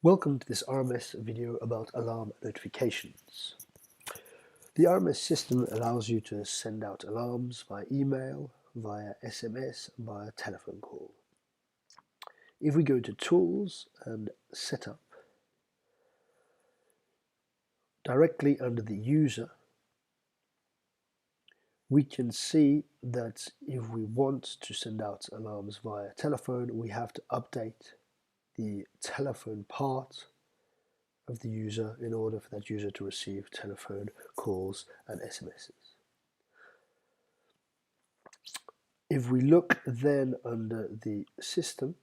Welcome to this RMS video about alarm notifications. The RMS system allows you to send out alarms via email, via SMS, via telephone call. If we go to Tools and Setup, directly under the user, we can see that if we want to send out alarms via telephone, we have to update the telephone part of the user in order for that user to receive telephone calls and SMSs. If we look then under the system,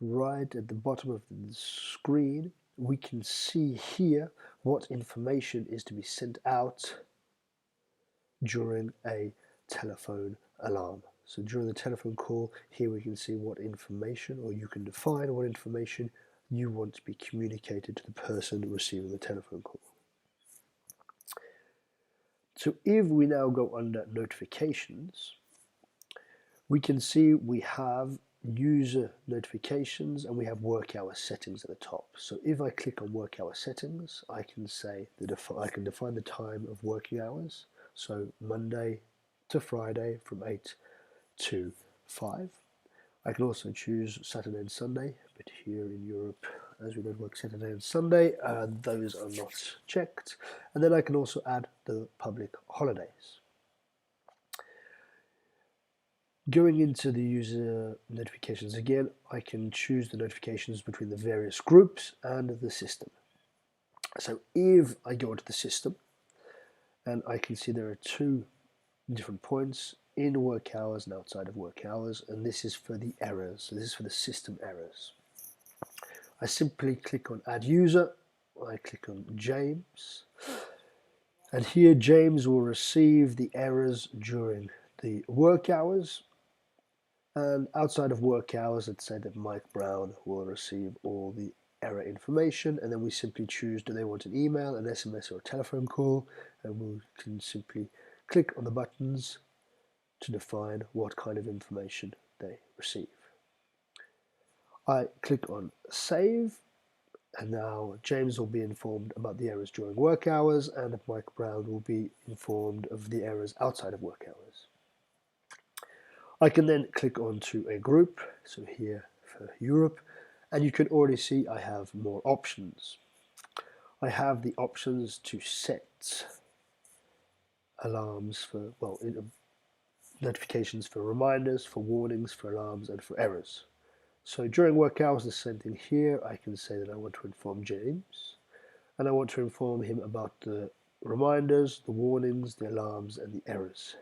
right at the bottom of the screen, we can see here what information is to be sent out during a telephone alarm. So during the telephone call, here we can see what information, or you can define what information you want to be communicated to the person receiving the telephone call. So if we now go under notifications, we can see we have user notifications and we have work hour settings at the top. So if I click on work hour settings, I can say that I can define the time of working hours. So Monday to Friday from 8 to 5. I can also choose Saturday and Sunday, but here in Europe, as we don't work Saturday and Sunday, those are not checked. And then I can also add the public holidays. Going into the user notifications again, I can choose the notifications between the various groups and the system. So if I go into the system, and I can see there are two different points, in work hours and outside of work hours, and this is for the errors. So this is for the system errors. I simply click on Add User, I click on James, and here James will receive the errors during the work hours, and outside of work hours, let's say that Mike Brown will receive all the error information, and then we simply choose, do they want an email, an SMS, or a telephone call, and we can simply click on the buttons to define what kind of information they receive. I click on Save, and now James will be informed about the errors during work hours, and Mike Brown will be informed of the errors outside of work hours. I can then click onto a group, so here for Europe, and you can already see I have more options. I have the options to set alarms for, notifications for reminders, for warnings, for alarms, and for errors. So during work hours, the same thing here. I can say that I want to inform James, and I want to inform him about the reminders, the warnings, the alarms, and the errors.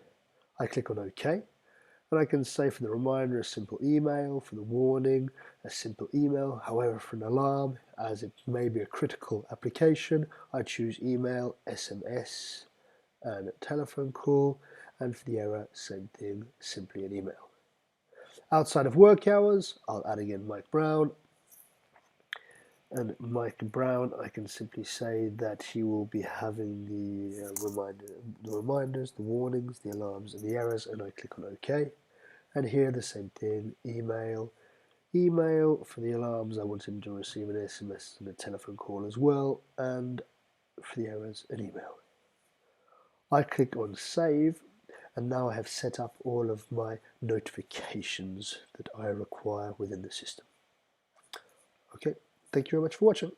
I click on OK, and I can say for the reminder a simple email, for the warning a simple email. However, for an alarm, as it may be a critical application, I choose email, SMS, and a telephone call, and for the error, same thing, simply an email. Outside of work hours, I'll add again Mike Brown, and Mike Brown, I can simply say that he will be having the reminders, the warnings, the alarms, and the errors, and I click on OK. And here the same thing, email for the alarms, I want him to receive an SMS and a telephone call as well, and for the errors, an email. I click on Save, and now I have set up all of my notifications that I require within the system. Okay, thank you very much for watching.